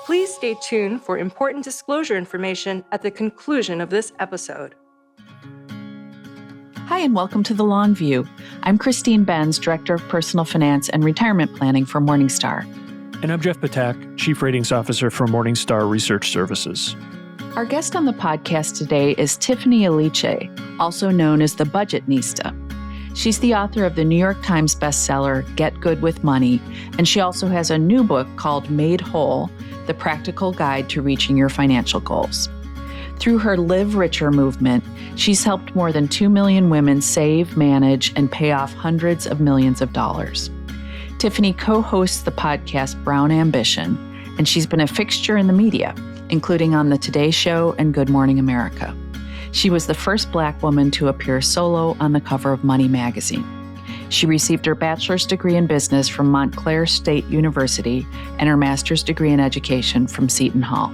Please stay tuned for important disclosure information at the conclusion of this episode. Hi, and welcome to The Long View. I'm Christine Benz, Director of Personal Finance and Retirement Planning for Morningstar. And I'm Jeff Patak, Chief Ratings Officer for Morningstar Research Services. Our guest on the podcast today is Tiffany Aliche, also known as the Budgetnista. She's the author of the New York Times bestseller, Get Good with Money, and she also has a new book called Made Whole, The Practical Guide to Reaching Your Financial Goals. Through her Live Richer movement, she's helped more than 2 million women save, manage, and pay off hundreds of millions of dollars. Tiffany co-hosts the podcast Brown Ambition, and she's been a fixture in the media, including on The Today Show and Good Morning America. She was the first Black woman to appear solo on the cover of Money magazine. She received her bachelor's degree in business from Montclair State University and her master's degree in education from Seton Hall.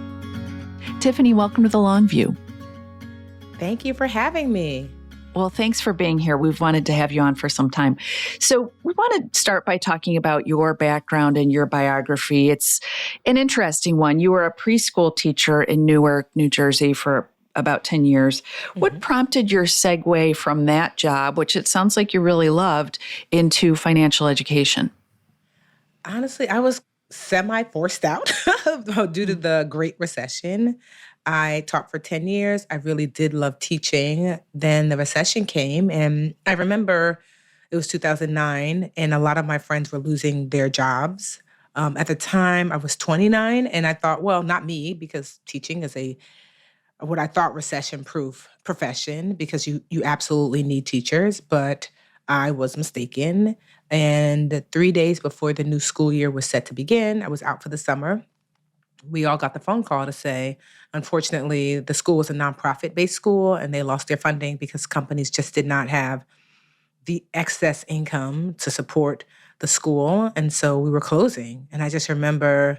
Tiffany, welcome to The Long View. Thank you for having me. Well, thanks for being here. We've wanted to have you on for some time. So we want to start by talking about your background and your biography. It's an interesting one. You were a preschool teacher in Newark, New Jersey for about 10 years. What prompted your segue from that job, which it sounds like you really loved, into financial education? Honestly, I was semi-forced out due to the Great Recession. I taught for 10 years. I really did love teaching. Then the recession came, and I remember it was 2009, and a lot of my friends were losing their jobs. At the time, I was 29, and I thought, well, not me, because teaching is what I thought recession-proof profession, because you absolutely need teachers, but I was mistaken. And 3 days before the new school year was set to begin, I was out for the summer. We all got the phone call to say, unfortunately, the school was a nonprofit-based school and they lost their funding because companies just did not have the excess income to support the school. And so we were closing. And I just remember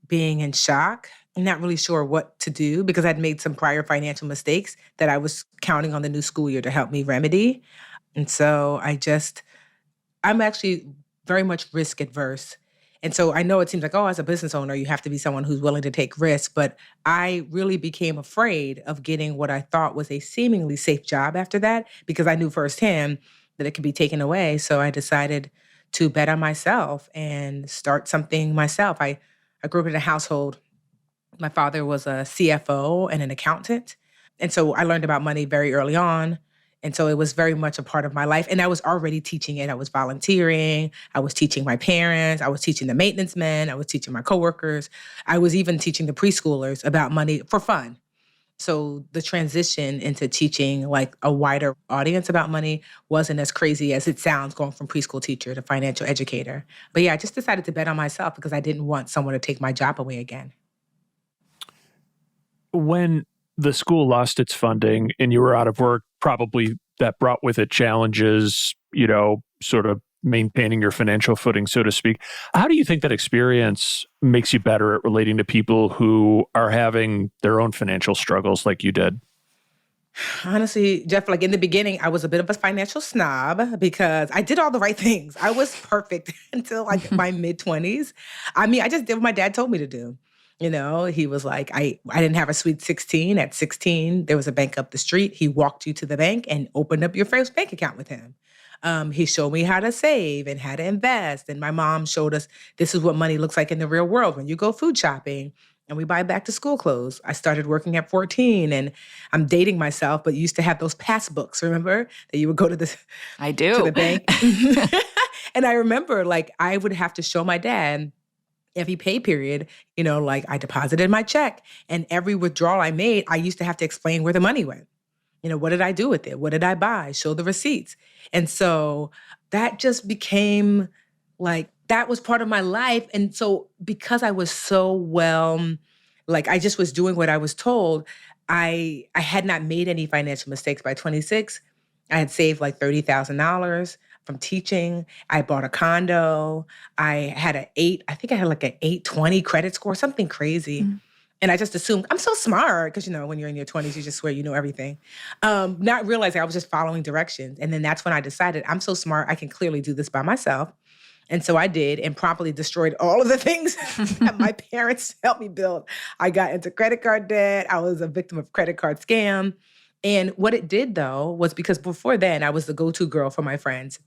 being in shock, not really sure what to do because I'd made some prior financial mistakes that I was counting on the new school year to help me remedy. And so I'm actually very much risk adverse. And so I know it seems like, as a business owner, you have to be someone who's willing to take risks. But I really became afraid of getting what I thought was a seemingly safe job after that because I knew firsthand that it could be taken away. So I decided to bet on myself and start something myself. I grew up in a household. My father was a CFO and an accountant. And so I learned about money very early on. And so it was very much a part of my life. And I was already teaching it. I was volunteering. I was teaching my parents. I was teaching the maintenance men. I was teaching my coworkers. I was even teaching the preschoolers about money for fun. So the transition into teaching like a wider audience about money wasn't as crazy as it sounds going from preschool teacher to financial educator. But yeah, I just decided to bet on myself because I didn't want someone to take my job away again. When the school lost its funding and you were out of work, probably that brought with it challenges, sort of maintaining your financial footing, so to speak. How do you think that experience makes you better at relating to people who are having their own financial struggles like you did? Honestly, Jeff, like in the beginning, I was a bit of a financial snob because I did all the right things. I was perfect until like my mid-20s. I mean, I just did what my dad told me to do. He was like, I didn't have a sweet 16. At 16, there was a bank up the street. He walked you to the bank and opened up your first bank account with him. He showed me how to save and how to invest. And my mom showed us this is what money looks like in the real world when you go food shopping and we buy back to school clothes. I started working at 14 and I'm dating myself, but you used to have those passbooks, remember? That you would go to the bank. And I remember like I would have to show my dad every pay period, like I deposited my check and every withdrawal I made, I used to have to explain where the money went. What did I do with it? What did I buy? Show the receipts. And so that just became like, that was part of my life. And so because I was so I just was doing what I was told, I had not made any financial mistakes by 26. I had saved like $30,000 from teaching. I bought a condo. I had an 820 credit score, something crazy. Mm. And I just assumed, I'm so smart, because, when you're in your 20s, you just swear you know everything. Not realizing I was just following directions. And then that's when I decided, I'm so smart, I can clearly do this by myself. And so I did, and promptly destroyed all of the things that my parents helped me build. I got into credit card debt. I was a victim of credit card scam. And what it did, though, was because before then, I was the go-to girl for my friends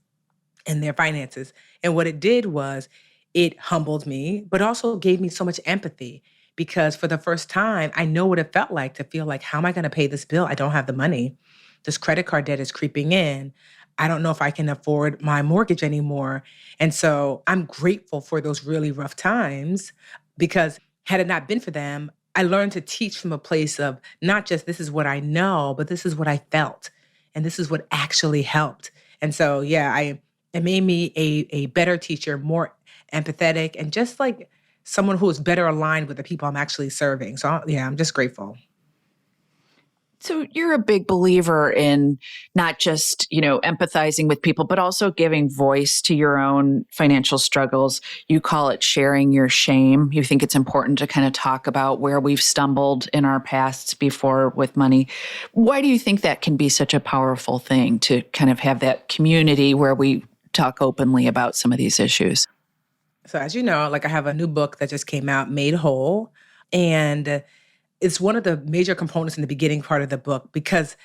and their finances. And what it did was it humbled me, but also gave me so much empathy because for the first time, I know what it felt like to feel like, how am I going to pay this bill? I don't have the money. This credit card debt is creeping in. I don't know if I can afford my mortgage anymore. And so I'm grateful for those really rough times because had it not been for them, I learned to teach from a place of not just this is what I know, but this is what I felt. And this is what actually helped. And so, yeah, it made me a better teacher, more empathetic, and just like someone who is better aligned with the people I'm actually serving. So, yeah, I'm just grateful. So you're a big believer in not just, empathizing with people, but also giving voice to your own financial struggles. You call it sharing your shame. You think it's important to kind of talk about where we've stumbled in our pasts before with money. Why do you think that can be such a powerful thing to kind of have that community where we talk openly about some of these issues? So as you know, I have a new book that just came out, Made Whole. And it's one of the major components in the beginning part of the book because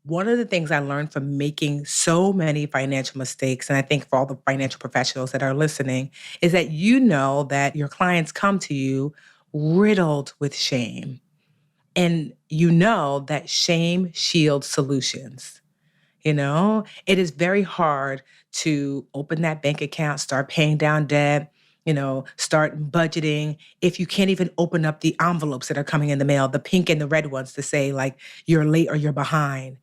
one of the things I learned from making so many financial mistakes, and I think for all the financial professionals that are listening, is that you know that your clients come to you riddled with shame. And you know that shame shields solutions. It is very hard to open that bank account, start paying down debt, start budgeting if you can't even open up the envelopes that are coming in the mail, the pink and the red ones to say you're late or you're behind.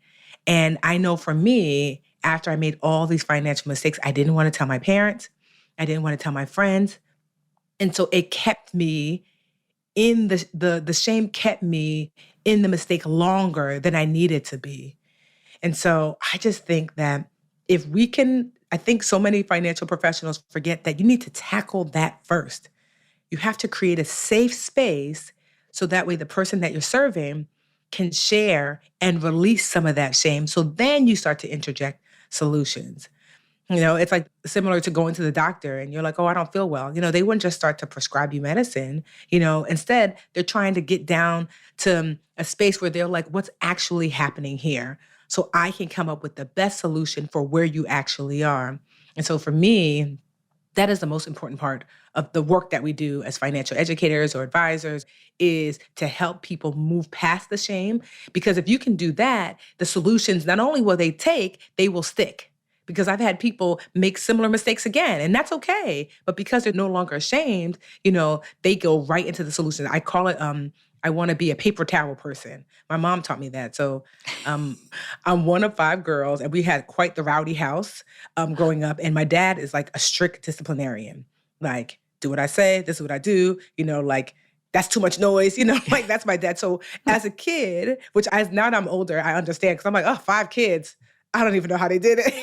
And I know for me, after I made all these financial mistakes, I didn't want to tell my parents. I didn't want to tell my friends. And so it kept me in the shame kept me in the mistake longer than I needed to be. And so I just think that if we can, I think so many financial professionals forget that you need to tackle that first. You have to create a safe space so that way the person that you're serving can share and release some of that shame. So then you start to interject solutions. It's like similar to going to the doctor and you're like, oh, I don't feel well. They wouldn't just start to prescribe you medicine. Instead, they're trying to get down to a space where they're like, what's actually happening here? So I can come up with the best solution for where you actually are. And so for me, that is the most important part of the work that we do as financial educators or advisors is to help people move past the shame. Because if you can do that, the solutions, not only will they take, they will stick. Because I've had people make similar mistakes again, and that's okay. But because they're no longer ashamed, they go right into the solution. I call it, I want to be a paper towel person. My mom taught me that. So I'm one of 5 girls, and we had quite the rowdy house growing up. And my dad is like a strict disciplinarian. Do what I say, this is what I do, that's too much noise, that's my dad. So as a kid, now that I'm older, I understand because I'm like, oh, 5 kids. I don't even know how they did it.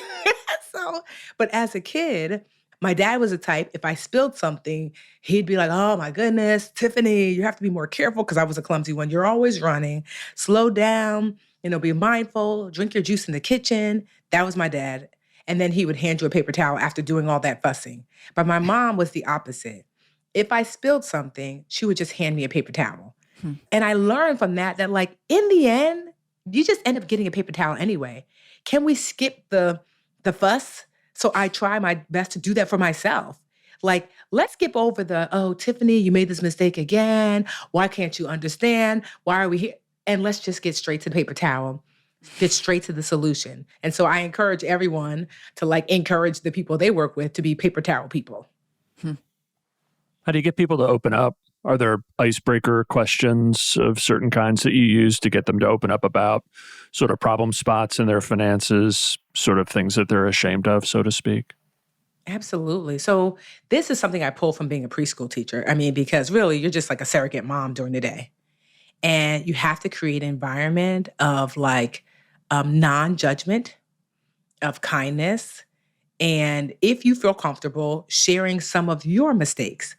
But as a kid, my dad was the type, if I spilled something, he'd be like, oh my goodness, Tiffany, you have to be more careful because I was a clumsy one. You're always running. Slow down, be mindful, drink your juice in the kitchen. That was my dad. And then he would hand you a paper towel after doing all that fussing. But my mom was the opposite. If I spilled something, she would just hand me a paper towel. And I learned from that in the end, you just end up getting a paper towel anyway. Can we skip the fuss? So I try my best to do that for myself. Let's skip over oh, Tiffany, you made this mistake again. Why can't you understand? Why are we here? And let's just get straight to the paper towel, get straight to the solution. And so I encourage everyone to encourage the people they work with to be paper towel people. How do you get people to open up? Are there icebreaker questions of certain kinds that you use to get them to open up about sort of problem spots in their finances, sort of things that they're ashamed of, so to speak? Absolutely. So this is something I pulled from being a preschool teacher. Because really you're just like a surrogate mom during the day. And you have to create an environment of non-judgment, of kindness. And if you feel comfortable sharing some of your mistakes,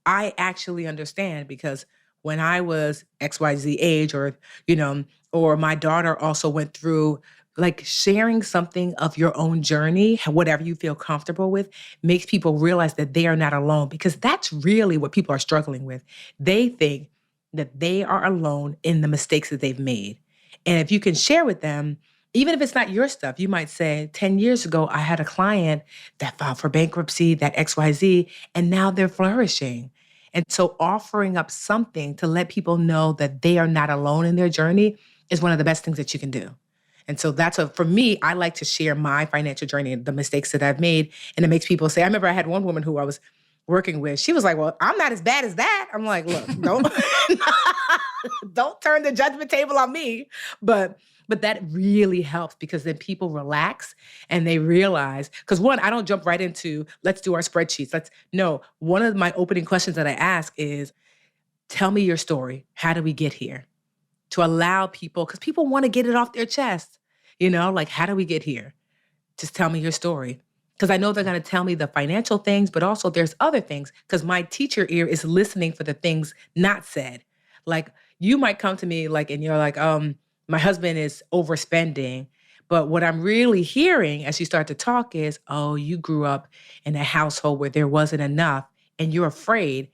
I actually understand because when I was XYZ age or my daughter also went through Like sharing something of your own journey, whatever you feel comfortable with, makes people realize that they are not alone, because that's really what people are struggling with. They think that they are alone in the mistakes that they've made. And if you can share with them, even if it's not your stuff, you might say, 10 years ago, I had a client that filed for bankruptcy, that XYZ, and now they're flourishing. And so offering up something to let people know that they are not alone in their journey is one of the best things that you can do. And so for me, I like to share my financial journey and the mistakes that I've made. And it makes people say, I remember I had one woman who I was working with. She was like, well, I'm not as bad as that. I'm like, look, don't turn the judgment table on me. But that really helps, because then people relax and they realize, because one, I don't jump right into, let's do our spreadsheets. No, one of my opening questions that I ask is, tell me your story. How did we get here? To allow people, because people want to get it off their chest, like, how do we get here? Just tell me your story. Because I know they're going to tell me the financial things, but also there's other things, because my teacher ear is listening for the things not said. Like, you might come to me and you're like, my husband is overspending. But what I'm really hearing as you start to talk is, oh, you grew up in a household where there wasn't enough, and you're afraid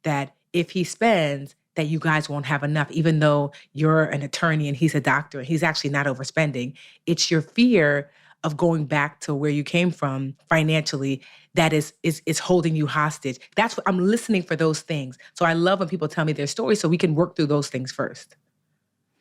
that if he spends, that you guys won't have enough, even though you're an attorney and he's a doctor and he's actually not overspending. It's your fear of going back to where you came from financially that is holding you hostage. That's what I'm listening for, those things. So I love when people tell me their story so we can work through those things first.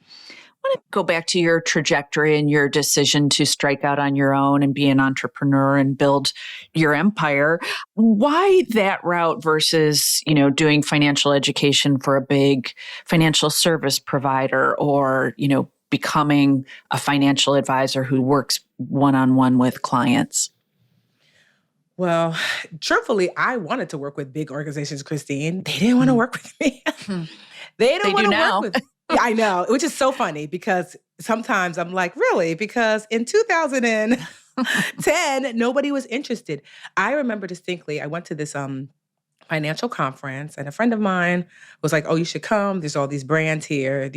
I want to go back to your trajectory and your decision to strike out on your own and be an entrepreneur and build your empire. Why that route versus, doing financial education for a big financial service provider, or, becoming a financial advisor who works one-on-one with clients? Well, truthfully, I wanted to work with big organizations, Christine. They didn't want to work with me. They don't want to work with me. Yeah, I know, which is so funny, because sometimes I'm like, really? Because in 2010, nobody was interested. I remember distinctly, I went to this financial conference, and a friend of mine was like, oh, you should come. There's all these brands here.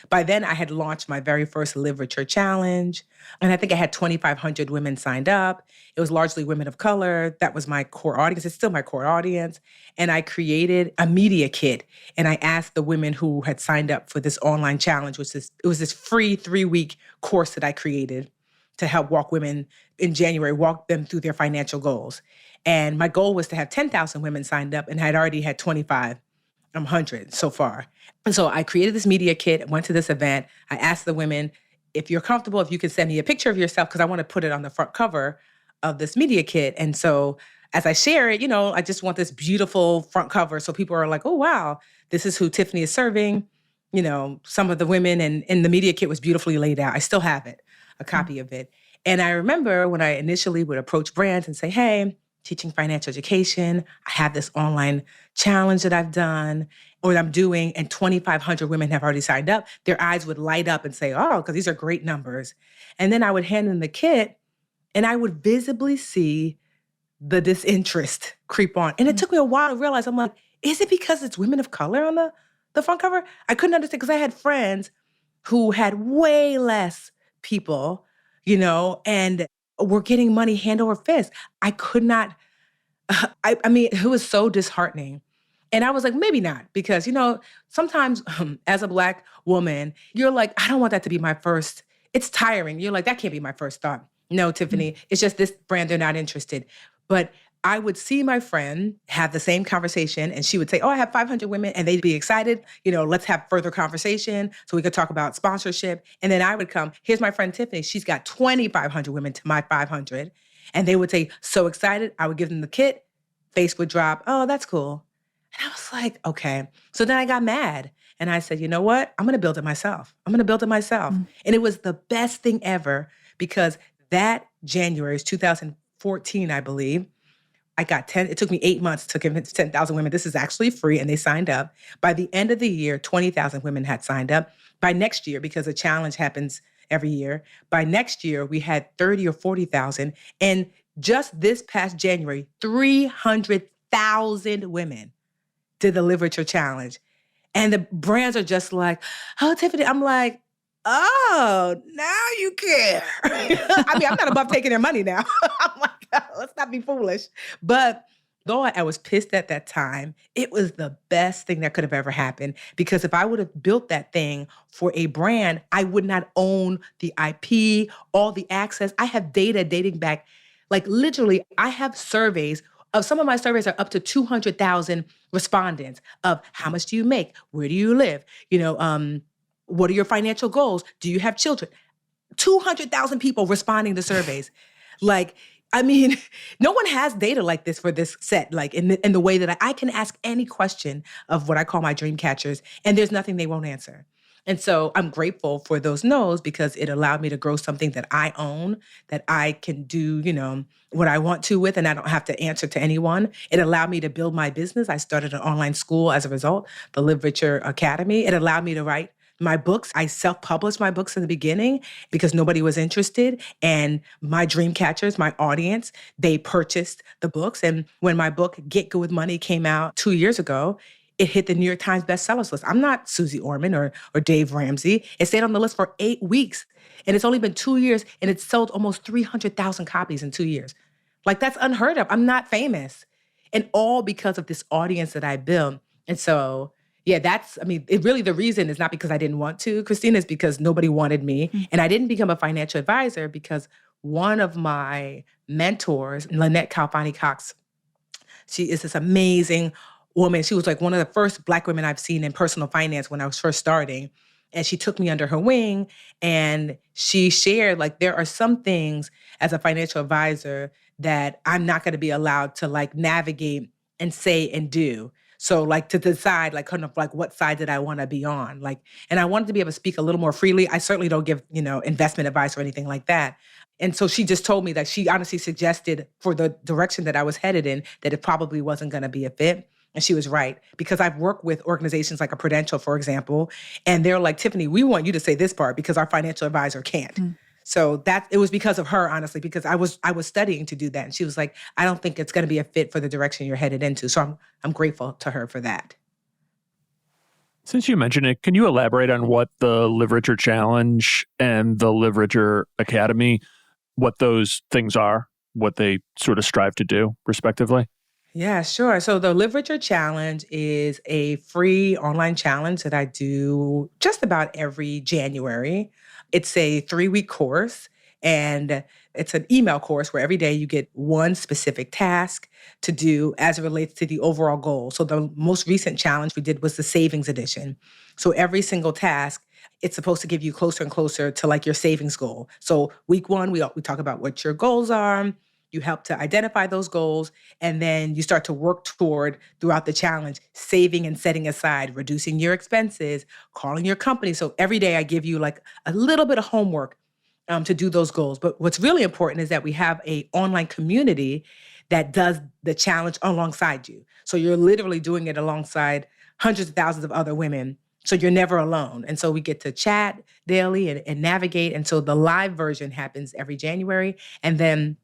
By then I had launched my very first literature challenge. And I think I had 2,500 women signed up. It was largely women of color. That was my core audience. It's still my core audience. And I created a media kit. And I asked the women who had signed up for this online challenge, it was this free 3-week course that I created to help walk them through their financial goals. And my goal was to have 10,000 women signed up, and I had already had 2,500 so far. And so I created this media kit, went to this event. I asked the women, if you're comfortable, if you could send me a picture of yourself, because I want to put it on the front cover of this media kit. And so as I share it, I just want this beautiful front cover. So people are like, oh, wow, this is who Tiffany is serving. Some of the women, and the media kit was beautifully laid out. I still have it, a copy of it. And I remember when I initially would approach brands and say, hey, teaching financial education, I have this online challenge that I've done or that I'm doing, and 2,500 women have already signed up, their eyes would light up and say, oh, because these are great numbers. And then I would hand them the kit, and I would visibly see the disinterest creep on. And it took me a while to realize, I'm like, is it because it's women of color on the front cover? I couldn't understand, because I had friends who had way less people, and were getting money hand over fist. I could not, I mean, it was so disheartening. And I was like, maybe not, because, sometimes as a Black woman, you're like, I don't want that to be my first, it's tiring. You're like, that can't be my first thought. No, Tiffany, it's just this brand, they're not interested. But I would see my friend have the same conversation, and she would say, oh, I have 500 women, and they'd be excited. Let's have further conversation so we could talk about sponsorship. And then I would come, here's my friend Tiffany. She's got 2,500 women to my 500. And they would say, so excited. I would give them the kit. Face would drop. Oh, that's cool. And I was like, okay. So then I got mad. And I said, you know what? I'm going to build it myself. And it was the best thing ever, because that January is 2014, I believe. It took me 8 months to convince 10,000 women this is actually free, and they signed up. By the end of the year, 20,000 women had signed up. By next year, because a challenge happens every year, by next year, we had 30 or 40,000. And just this past January, 300,000 women did the literature challenge. And the brands are just like, oh, Tiffany, I'm like, Oh, now you care. I mean, I'm not above taking their money now. I'm like, oh, let's not be foolish. But though I was pissed at that time, it was the best thing that could have ever happened. Because if I would have built that thing for a brand, I would not own the IP, all the access. I have data dating back, like literally, I have surveys. Of some of my surveys are up to 200,000 respondents of how much do you make? Where do you live? What are your financial goals? Do you have children? 200,000 people responding to surveys. Like, I mean, no one has data like this for this set, like in the way that I can ask any question of what I call my dream catchers, and there's nothing they won't answer. And so I'm grateful for those no's because it allowed me to grow something that I own, that I can do, what I want to with, and I don't have to answer to anyone. It allowed me to build my business. I started an online school as a result, the Live Richer Academy. It allowed me to write my books. I self-published my books in the beginning because nobody was interested. And my dream catchers, my audience, they purchased the books. And when my book, Get Good with Money, came out 2 years ago, it hit the New York Times bestsellers list. I'm not Susie Orman or Dave Ramsey. It stayed on the list for 8 weeks. And it's only been 2 years, and it's sold almost 300,000 copies in 2 years. Like, that's unheard of. I'm not famous. And all because of this audience that I built. And so, yeah, the reason is not because I didn't want to, Christina, is because nobody wanted me. Mm-hmm. And I didn't become a financial advisor because one of my mentors, Lynette Calfani-Cox, she is this amazing woman. She was like one of the first Black women I've seen in personal finance when I was first starting. And she took me under her wing and she shared, like, there are some things as a financial advisor that I'm not going to be allowed to like navigate and say and do. So like to decide like kind of like what side did I want to be on? Like, and I wanted to be able to speak a little more freely. I certainly don't give, investment advice or anything like that. And so she just told me that she honestly suggested for the direction that I was headed in, that it probably wasn't going to be a fit. And she was right, because I've worked with organizations like a Prudential, for example, and they're like, Tiffany, we want you to say this part because our financial advisor can't. Mm. So it was because of her, honestly, because I was studying to do that. And she was like, I don't think it's going to be a fit for the direction you're headed into. So I'm grateful to her for that. Since you mentioned it, can you elaborate on what the Live Richer Challenge and the Live Richer Academy, what those things are, what they sort of strive to do, respectively? Yeah, sure. So the Live Richer Challenge is a free online challenge that I do just about every January. It's a 3-week course, and it's an email course where every day you get one specific task to do as it relates to the overall goal. So the most recent challenge we did was the savings edition. So every single task, it's supposed to give you closer and closer to like your savings goal. So week 1, we talk about what your goals are. You help to identify those goals, and then you start to work toward, throughout the challenge, saving and setting aside, reducing your expenses, calling your company. So every day I give you like a little bit of homework to do those goals. But what's really important is that we have an online community that does the challenge alongside you. So you're literally doing it alongside hundreds of thousands of other women. So you're never alone. And so we get to chat daily and navigate. And so the live version happens every January. And then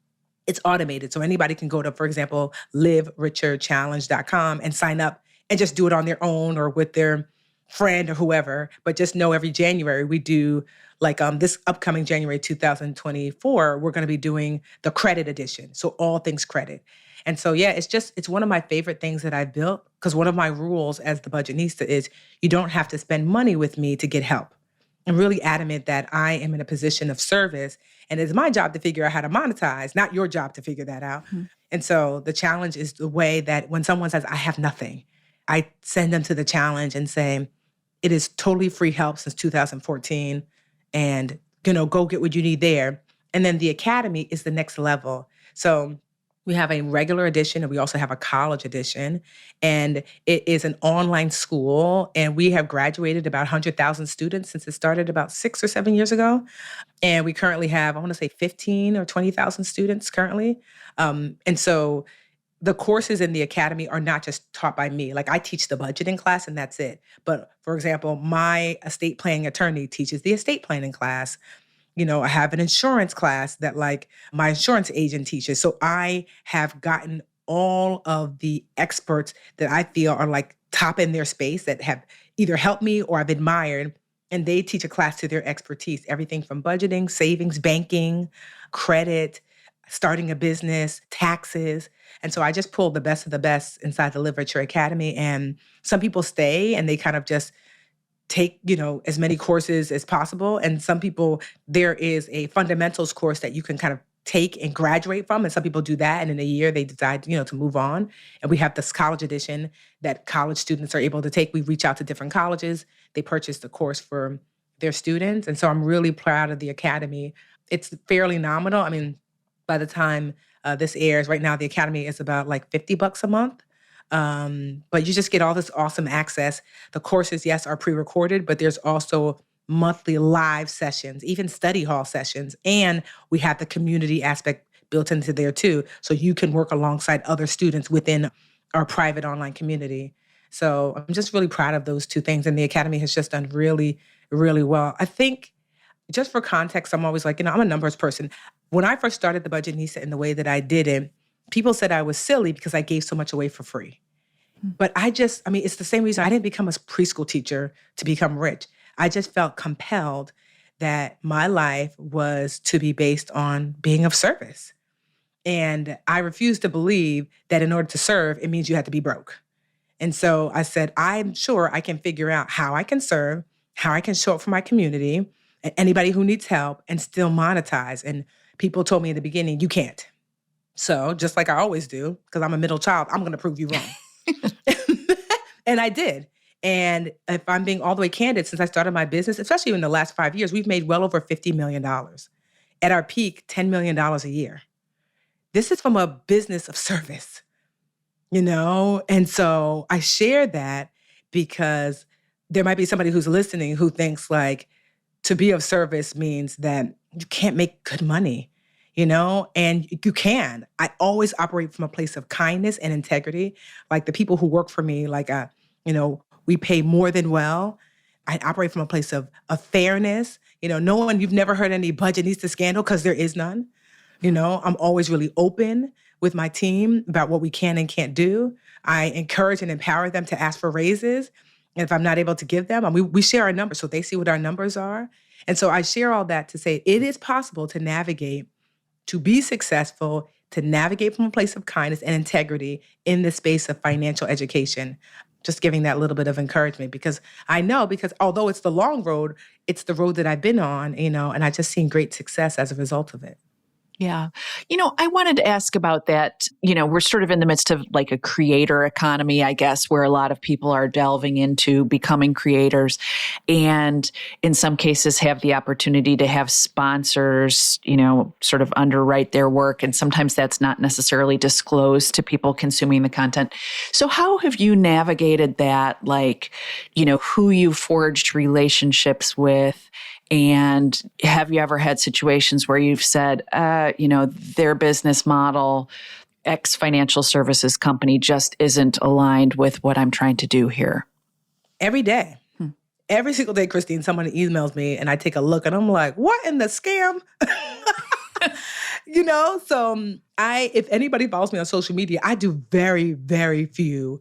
it's automated. So anybody can go to, for example, livericherchallenge.com and sign up and just do it on their own or with their friend or whoever. But just know every January we do, like this upcoming January 2024, we're going to be doing the credit edition. So all things credit. And so, yeah, it's one of my favorite things that I've built, because one of my rules as the Budgetnista is you don't have to spend money with me to get help. I'm really adamant that I am in a position of service, and it's my job to figure out how to monetize, not your job to figure that out. Mm-hmm. And so the challenge is the way that when someone says, I have nothing, I send them to the challenge and say, it is totally free help since 2014, and go get what you need there. And then the academy is the next level. So we have a regular edition, and we also have a college edition, and it is an online school, and we have graduated about 100,000 students since it started about 6 or 7 years ago. And we currently have, I want to say 15 or 20,000 students currently. And so the courses in the academy are not just taught by me. Like, I teach the budgeting class and that's it. But for example, my estate planning attorney teaches the estate planning class. I have an insurance class that like my insurance agent teaches. So I have gotten all of the experts that I feel are like top in their space that have either helped me or I've admired And they teach a class to their expertise, everything from budgeting, savings, banking, credit, starting a business, taxes. And so I just pulled the best of the best inside the Literature Academy. And some people stay and they kind of just take, as many courses as possible. And some people, there is a fundamentals course that you can kind of take and graduate from. And some people do that. And in a year, they decide, to move on. And we have this college edition that college students are able to take. We reach out to different colleges. They purchase the course for their students. And so I'm really proud of the Academy. It's fairly nominal. I mean, by the time this airs, right now, the Academy is about like $50 a month. But you just get all this awesome access. The courses, yes, are pre-recorded, but there's also monthly live sessions, even study hall sessions. And we have the community aspect built into there too. So you can work alongside other students within our private online community. So I'm just really proud of those two things. And the Academy has just done really, really well. I think just for context, I'm always like, I'm a numbers person. When I first started the Budgetnista in the way that I did it, people said I was silly because I gave so much away for free. But it's the same reason I didn't become a preschool teacher to become rich. I just felt compelled that my life was to be based on being of service. And I refused to believe that in order to serve, it means you had to be broke. And so I said, I'm sure I can figure out how I can serve, how I can show up for my community, and anybody who needs help and still monetize. And people told me in the beginning, you can't. So just like I always do, because I'm a middle child, I'm going to prove you wrong. And I did. And if I'm being all the way candid, since I started my business, especially in the last 5 years, we've made well over $50 million. At our peak, $10 million a year. This is from a business of service, And so I share that because there might be somebody who's listening who thinks like to be of service means that you can't make good money, and you can. I always operate from a place of kindness and integrity. Like the people who work for me, we pay more than well. I operate from a place of fairness. You've never heard any Budgetnista scandal because there is none. I'm always really open with my team about what we can and can't do. I encourage and empower them to ask for raises. And if I'm not able to give them, we share our numbers so they see what our numbers are. And so I share all that to say it is possible to navigate, to be successful, to navigate from a place of kindness and integrity in the space of financial education. Just giving that little bit of encouragement because I know, because although it's the long road, it's the road that I've been on, and I just seen great success as a result of it. Yeah. I wanted to ask about that. We're sort of in the midst of like a creator economy, I guess, where a lot of people are delving into becoming creators and in some cases have the opportunity to have sponsors, sort of underwrite their work. And sometimes that's not necessarily disclosed to people consuming the content. So how have you navigated that? Like, who you forged relationships with? And have you ever had situations where you've said, their business model, X financial services company just isn't aligned with what I'm trying to do here? Every day. Every single day, Christine, someone emails me and I take a look and I'm like, what in the scam? So if anybody follows me on social media, I do very, very few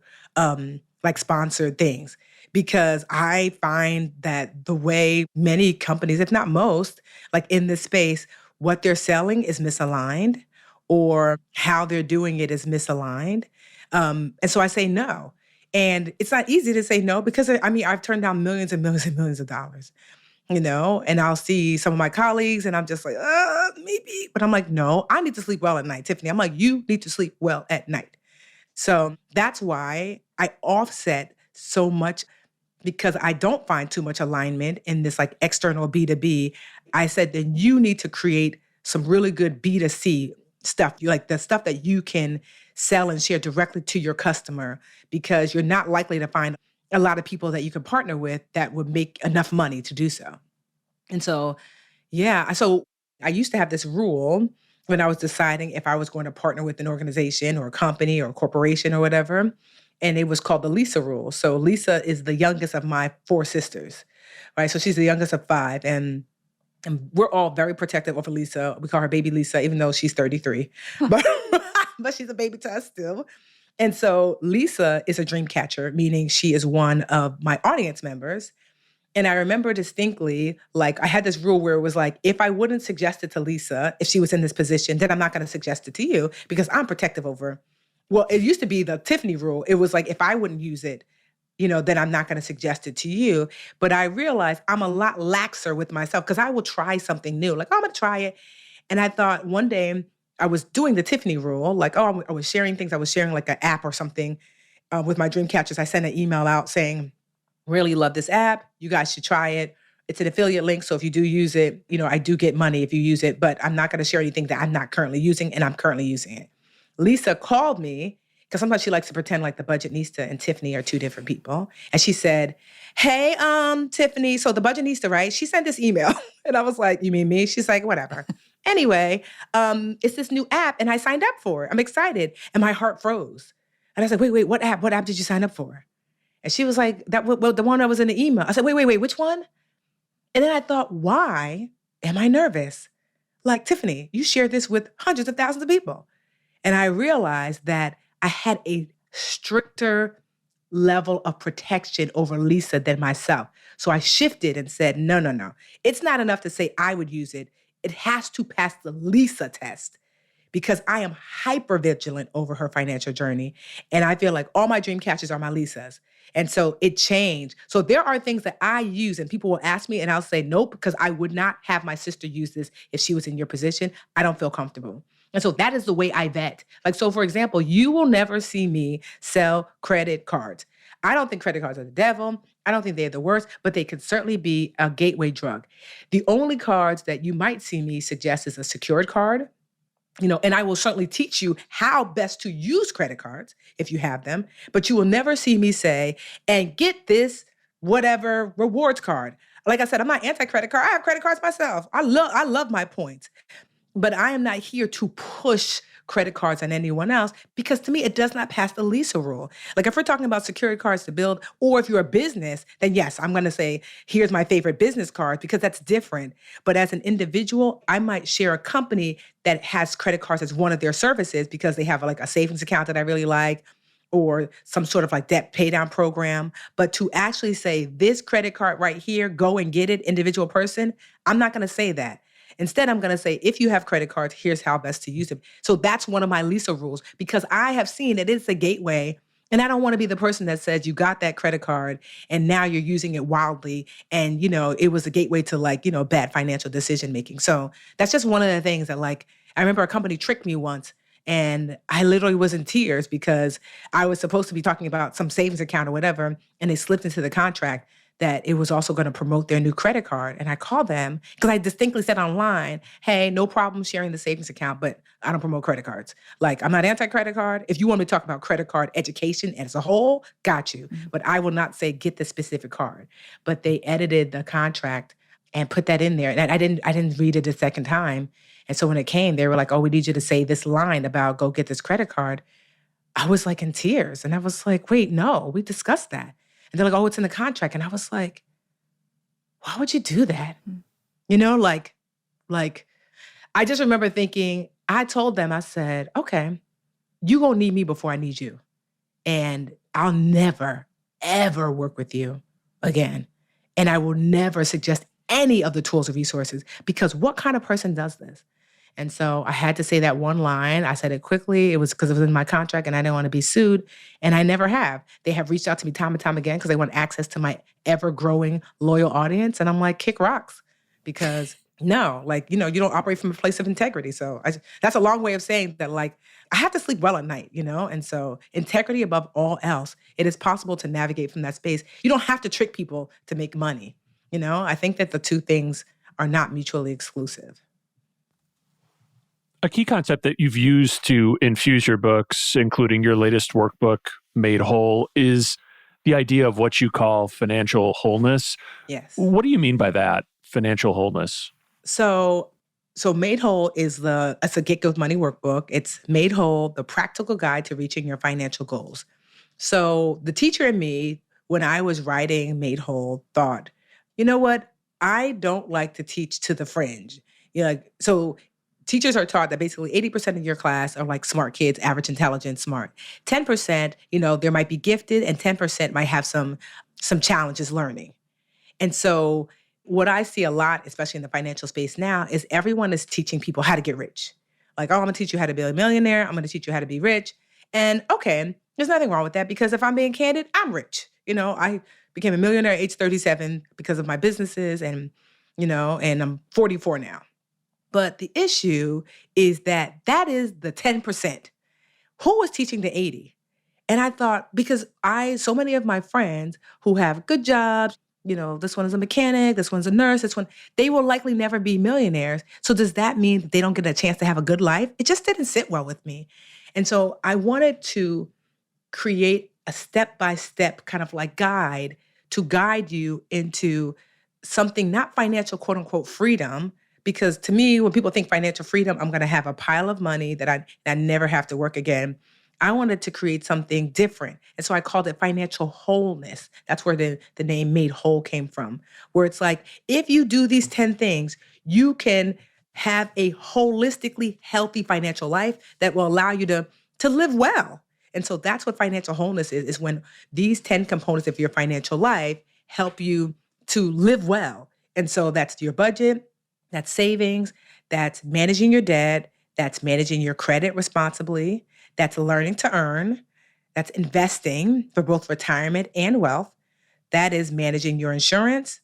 sponsored things. Because I find that the way many companies, if not most, like in this space, what they're selling is misaligned or how they're doing it is misaligned. And so I say no. And it's not easy to say no because, I've turned down millions and millions and millions of dollars, and I'll see some of my colleagues and I'm just like, maybe. But I'm like, no, I need to sleep well at night, Tiffany. I'm like, you need to sleep well at night. So that's why I offset so much because I don't find too much alignment in this like external B2B. I said, then you need to create some really good B2C stuff, like the stuff that you can sell and share directly to your customer because you're not likely to find a lot of people that you can partner with that would make enough money to do so. And so, so I used to have this rule when I was deciding if I was going to partner with an organization or a company or a corporation or whatever. And it was called the Lisa rule. So Lisa is the youngest of my 4 sisters, right? So she's the youngest of 5. And we're all very protective of Lisa. We call her baby Lisa, even though she's 33. But she's a baby to us still. And so Lisa is a dream catcher, meaning she is one of my audience members. And I remember distinctly, like I had this rule where it was like, if I wouldn't suggest it to Lisa, if she was in this position, then I'm not going to suggest it to you because I'm protective over. Well, it used to be the Tiffany rule. It was like, if I wouldn't use it, then I'm not going to suggest it to you. But I realized I'm a lot laxer with myself because I will try something new. Like, oh, I'm going to try it. And I thought one day I was doing the Tiffany rule, like, oh, I was sharing things. I was sharing like an app or something with my dream catchers. I sent an email out saying, really love this app. You guys should try it. It's an affiliate link. So if you do use it, I do get money if you use it, but I'm not going to share anything that I'm not currently using, and I'm currently using it. Lisa called me because sometimes she likes to pretend like the Budgetnista and Tiffany are two different people. And she said, hey, Tiffany, so the Budgetnista, right? She sent this email. And I was like, you mean me? She's like, whatever. Anyway, it's this new app and I signed up for it. I'm excited. And my heart froze. And I said, wait, what app? What app did you sign up for? And she was like, the one that was in the email. I said, wait, which one? And then I thought, why am I nervous? Like, Tiffany, you shared this with hundreds of thousands of people. And I realized that I had a stricter level of protection over Lisa than myself. So I shifted and said, no. It's not enough to say I would use it. It has to pass the Lisa test because I am hyper vigilant over her financial journey. And I feel like all my dream catchers are my Lisas. And so it changed. So there are things that I use and people will ask me and I'll say, nope, because I would not have my sister use this if she was in your position. I don't feel comfortable. And so that is the way I vet. Like, so for example, you will never see me sell credit cards. I don't think credit cards are the devil. I don't think they're the worst, but they can certainly be a gateway drug. The only cards that you might see me suggest is a secured card. And I will certainly teach you how best to use credit cards if you have them, but you will never see me say, and get this whatever rewards card. Like I said, I'm not anti-credit card. I have credit cards myself. I love my points, but I am not here to push credit cards on anyone else because to me, it does not pass the Lisa rule. Like if we're talking about security cards to build, or if you're a business, then yes, I'm going to say, here's my favorite business card because that's different. But as an individual, I might share a company that has credit cards as one of their services because they have like a savings account that I really like, or some sort of like debt pay down program. But to actually say this credit card right here, go and get it, individual person, I'm not going to say that. Instead, I'm going to say, if you have credit cards, here's how best to use them. So that's one of my Lisa rules because I have seen that it's a gateway. And I don't want to be the person that says you got that credit card and now you're using it wildly. And, it was a gateway to like, bad financial decision making. So that's just one of the things that like, I remember a company tricked me once and I literally was in tears because I was supposed to be talking about some savings account or whatever. And they slipped into the contract that it was also going to promote their new credit card. And I called them because I distinctly said online, hey, no problem sharing the savings account, but I don't promote credit cards. Like, I'm not anti-credit card. If you want me to talk about credit card education as a whole, got you. But I will not say get the specific card. But they edited the contract and put that in there. And I didn't read it a second time. And so when it came, they were like, oh, we need you to say this line about go get this credit card. I was like in tears. And I was like, wait, no, we discussed that. And they're like, oh, it's in the contract. And I was like, why would you do that? Like I just remember thinking, I told them, I said, okay, you gonna need me before I need you. And I'll never, ever work with you again. And I will never suggest any of the tools or resources because what kind of person does this? And so I had to say that one line. I said it quickly. It was because it was in my contract and I didn't want to be sued. And I never have. They have reached out to me time and time again because they want access to my ever-growing loyal audience. And I'm like, kick rocks. Because no, like, you don't operate from a place of integrity. So that's a long way of saying that, like, I have to sleep well at night, And so integrity above all else, it is possible to navigate from that space. You don't have to trick people to make money. I think that the two things are not mutually exclusive. A key concept that you've used to infuse your books, including your latest workbook, Made Whole, is the idea of what you call financial wholeness. Yes. What do you mean by that, financial wholeness? So Made Whole it's a Get Good Money workbook. It's Made Whole, the practical guide to reaching your financial goals. So the teacher in me, when I was writing Made Whole, thought, you know what? I don't like to teach to the fringe. So teachers are taught that basically 80% of your class are like smart kids, average intelligence, smart. 10%, there might be gifted and 10% might have some challenges learning. And so what I see a lot, especially in the financial space now, is everyone is teaching people how to get rich. Like, oh, I'm going to teach you how to be a millionaire. I'm going to teach you how to be rich. And okay, there's nothing wrong with that because if I'm being candid, I'm rich. I became a millionaire at age 37 because of my businesses and I'm 44 now. But the issue is that is the 10%. Who was teaching the 80? And I thought, because so many of my friends who have good jobs, this one is a mechanic, this one's a nurse, they will likely never be millionaires. So does that mean that they don't get a chance to have a good life? It just didn't sit well with me. And so I wanted to create a step-by-step kind of like guide to guide you into something, not financial, quote unquote, freedom. Because to me, when people think financial freedom, I'm going to have a pile of money that I never have to work again. I wanted to create something different. And so I called it financial wholeness. That's where the name Made Whole came from, where it's like, if you do these 10 things, you can have a holistically healthy financial life that will allow you to live well. And so that's what financial wholeness is when these 10 components of your financial life help you to live well. And so that's your budget, that's savings, that's managing your debt, that's managing your credit responsibly, that's learning to earn, that's investing for both retirement and wealth, that is managing your insurance,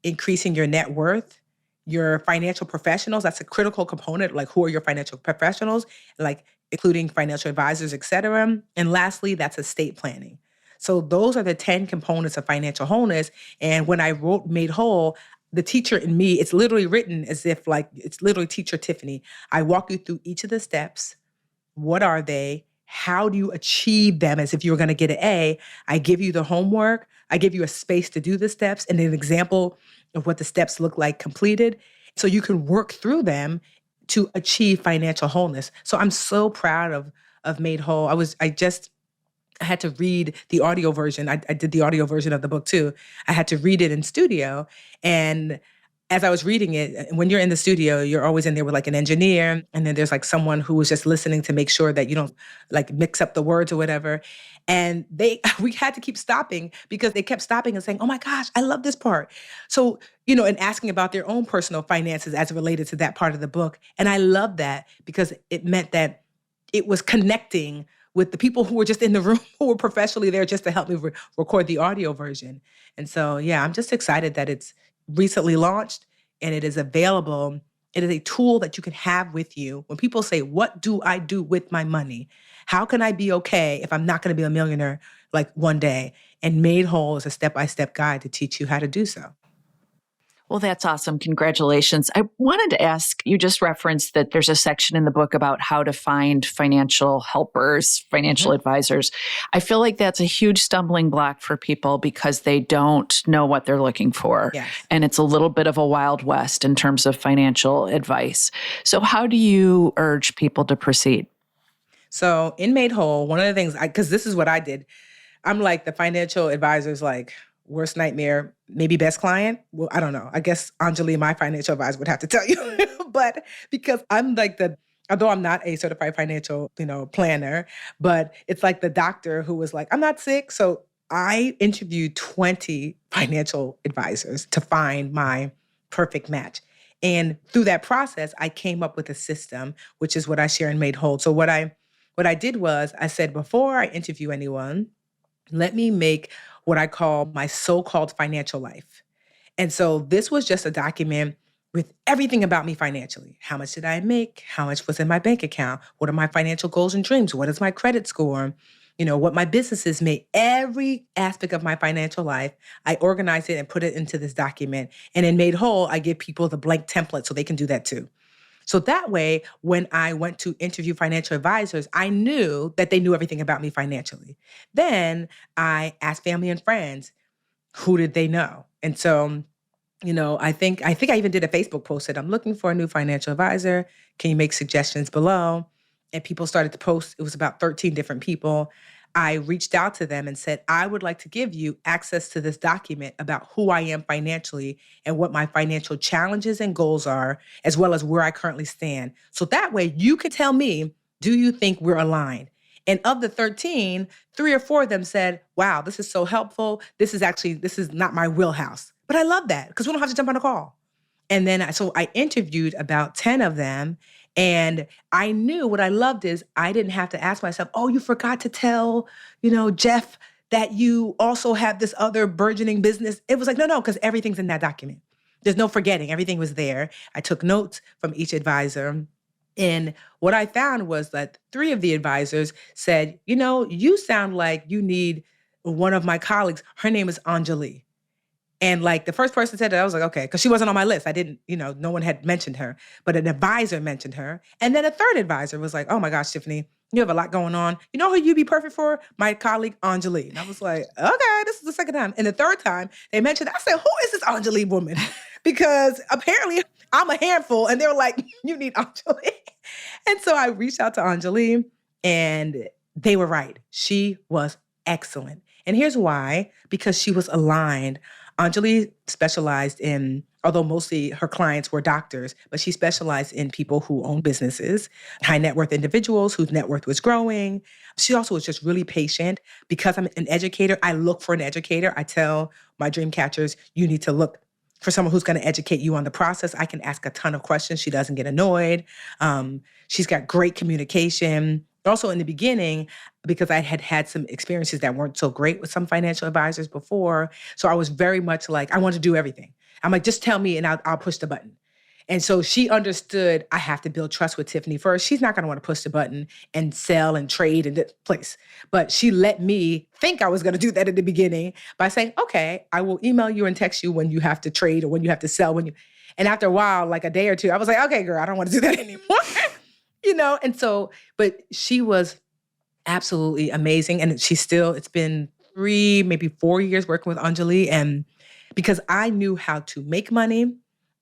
increasing your net worth, your financial professionals, that's a critical component, like who are your financial professionals, like including financial advisors, et cetera. And lastly, that's estate planning. So those are the 10 components of financial wholeness. And when I wrote Made Whole, the teacher in me, it's literally written as if like, it's literally teacher Tiffany. I walk you through each of the steps. What are they? How do you achieve them as if you were going to get an A? I give you the homework. I give you a space to do the steps and an example of what the steps look like completed. So you can work through them to achieve financial wholeness. So I'm so proud of Made Whole. I had to read the audio version. I did the audio version of the book too. I had to read it in studio. And as I was reading it, when you're in the studio, you're always in there with like an engineer. And then there's like someone who was just listening to make sure that you don't like mix up the words or whatever. And we had to keep stopping because they kept stopping and saying, oh my gosh, I love this part. So, and asking about their own personal finances as it related to that part of the book. And I love that because it meant that it was connecting with the people who were just in the room, who were professionally there just to help me record the audio version. And so, yeah, I'm just excited that it's recently launched and it is available. It is a tool that you can have with you. When people say, what do I do with my money? How can I be okay if I'm not going to be a millionaire like one day? And Made Whole is a step-by-step guide to teach you how to do so. Well, that's awesome. Congratulations. I wanted to ask, you just referenced that there's a section in the book about how to find financial helpers, financial advisors. I feel like that's a huge stumbling block for people because they don't know what they're looking for. Yes. And it's a little bit of a wild west in terms of financial advice. So how do you urge people to proceed? So in Made Whole, one of the things, because this is what I did, I'm like the financial advisor's like, worst nightmare, maybe best client. Well, I don't know. I guess Anjali, my financial advisor, would have to tell you. But because I'm like although I'm not a certified financial, planner, but it's like the doctor who was like, I'm not sick. So I interviewed 20 financial advisors to find my perfect match. And through that process, I came up with a system, which is what I share in Made Whole. So what I did was I said, before I interview anyone, let me make what I call my so-called financial life. And so this was just a document with everything about me financially. How much did I make? How much was in my bank account? What are my financial goals and dreams? What is my credit score? What my businesses make. Every aspect of my financial life, I organize it and put it into this document. And in Made Whole, I give people the blank template so they can do that too. So that way, when I went to interview financial advisors, I knew that they knew everything about me financially. Then I asked family and friends, who did they know? And so, I think I even did a Facebook post that I'm looking for a new financial advisor. Can you make suggestions below? And people started to post. It was about 13 different people. I reached out to them and said, I would like to give you access to this document about who I am financially and what my financial challenges and goals are, as well as where I currently stand. So that way you could tell me, do you think we're aligned? And of the 13, 3 or 4 of them said, wow, this is so helpful. This is not my wheelhouse, But I love that because we don't have to jump on a call. And then so I interviewed about 10 of them. And I knew what I loved is I didn't have to ask myself, oh, you forgot to tell, Jeff that you also have this other burgeoning business. It was like, no, because everything's in that document. There's no forgetting. Everything was there. I took notes from each advisor. And what I found was that 3 of the advisors said, you sound like you need one of my colleagues. Her name is Aliche. And like the first person said it, I was like, okay, because she wasn't on my list. I didn't, no one had mentioned her, but an advisor mentioned her. And then a third advisor was like, oh my gosh, Tiffany, you have a lot going on. You know who you'd be perfect for? My colleague, Aliche. And I was like, okay, this is the second time. And the third time they mentioned, I said, who is this Aliche woman? Because apparently I'm a handful. And they were like, you need Aliche. And so I reached out to Aliche and they were right. She was excellent. And here's why, because she was aligned. Aliche specialized in, although mostly her clients were doctors, but she specialized in people who own businesses, high net worth individuals whose net worth was growing. She also was just really patient. Because I'm an educator, I look for an educator. I tell my dream catchers, you need to look for someone who's going to educate you on the process. I can ask a ton of questions. She doesn't get annoyed. She's got great communication. Also in the beginning, because I had had some experiences that weren't so great with some financial advisors before. So I was very much like, I want to do everything. I'm like, just tell me and I'll push the button. And so she understood I have to build trust with Tiffany first. She's not going to want to push the button and sell and trade in this place. But she let me think I was going to do that in the beginning by saying, okay, I will email you and text you when you have to trade or when you have to sell. And after a while, like a day or two, I was like, okay, girl, I don't want to do that anymore. And so, but she was absolutely amazing. And it's been 3, maybe 4 years working with Aliche. And because I knew how to make money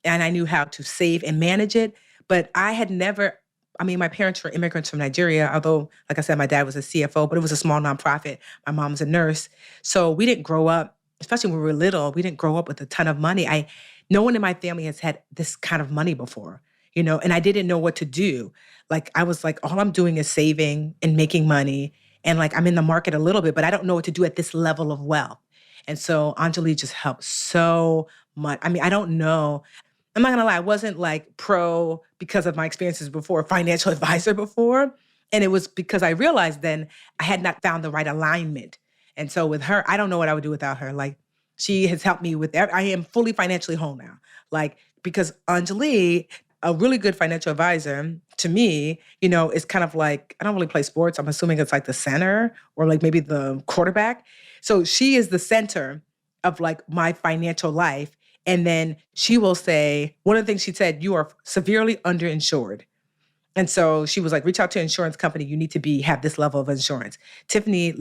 and I knew how to save and manage it, but I had never, my parents were immigrants from Nigeria, although, like I said, my dad was a CFO, but it was a small nonprofit. My mom's a nurse. So we didn't grow up, especially when we were little, we didn't grow up with a ton of money. No one in my family has had this kind of money before. And I didn't know what to do. Like, I was like, all I'm doing is saving and making money. And like, I'm in the market a little bit, but I don't know what to do at this level of wealth. And so Aliche just helped so much. I don't know. I'm not going to lie. I wasn't like pro because of my experiences before, financial advisor before. And it was because I realized then I had not found the right alignment. And so with her, I don't know what I would do without her. Like, she has helped me with I am fully financially whole now. Like, because Aliche, a really good financial advisor to me, is kind of like, I don't really play sports. I'm assuming it's like the center or like maybe the quarterback. So she is the center of like my financial life. And then she will say, one of the things she said, you are severely underinsured. And so she was like, reach out to an insurance company. You need to have this level of insurance. Tiffany,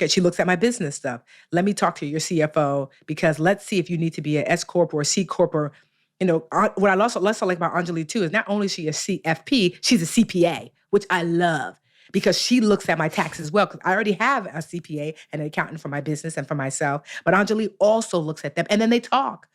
she looks at my business stuff. Let me talk to your CFO because let's see if you need to be an S Corp or a C Corp or what I also like about Aliche too is not only is she a CFP, she's a CPA, which I love because she looks at my taxes as well. Because I already have a CPA and an accountant for my business and for myself. But Aliche also looks at them and then they talk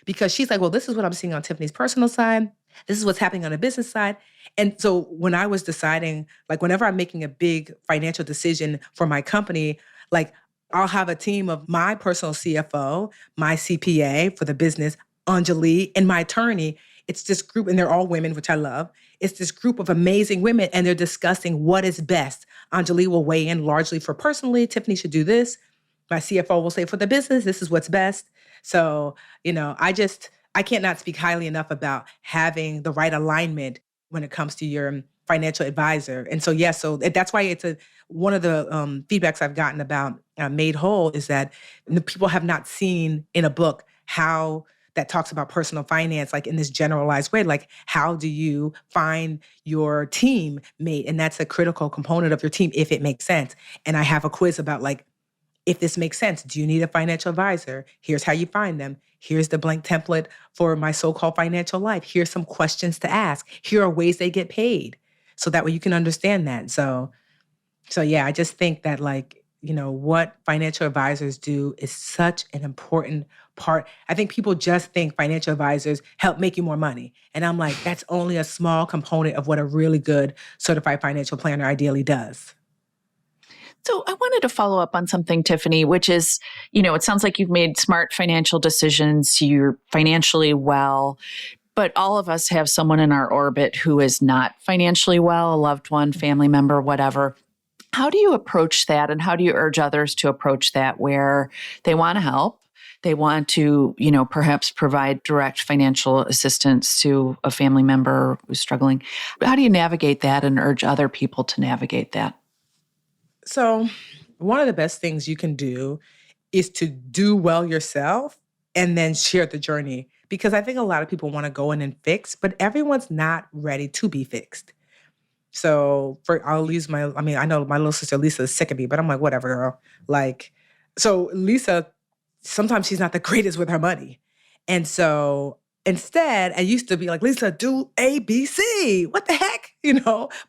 because she's like, well, this is what I'm seeing on Tiffany's personal side. This is what's happening on the business side. And so when I was deciding, like whenever I'm making a big financial decision for my company, like I'll have a team of my personal CFO, my CPA for the business, Aliche, and my attorney. It's this group, and they're all women, which I love. It's this group of amazing women, and they're discussing what is best. Aliche will weigh in largely for personally, Tiffany should do this. My CFO will say for the business, this is what's best. So, I can't not speak highly enough about having the right alignment when it comes to your financial advisor. And so, so that's why it's one of the feedbacks I've gotten about Made Whole is that people have not seen in a book how that talks about personal finance, like in this generalized way, like how do you find your team mate? And that's a critical component of your team if it makes sense. And I have a quiz about like, if this makes sense, do you need a financial advisor? Here's how you find them. Here's the blank template for my so-called financial life. Here's some questions to ask. Here are ways they get paid. So that way you can understand that. So yeah, I just think that like, what financial advisors do is such an important part. I think people just think financial advisors help make you more money. And I'm like, that's only a small component of what a really good certified financial planner ideally does. So I wanted to follow up on something, Tiffany, which is, it sounds like you've made smart financial decisions. You're financially well, but all of us have someone in our orbit who is not financially well, a loved one, family member, whatever. How do you approach that? And how do you urge others to approach that where they want to help? They want to, perhaps provide direct financial assistance to a family member who's struggling. How do you navigate that and urge other people to navigate that? So one of the best things you can do is to do well yourself and then share the journey. Because I think a lot of people want to go in and fix, but everyone's not ready to be fixed. So I'll use I know my little sister Lisa is sick of me, but I'm like, whatever, girl. So Lisa, sometimes she's not the greatest with her money. And so instead, I used to be like, Lisa, do A, B, C. What the heck?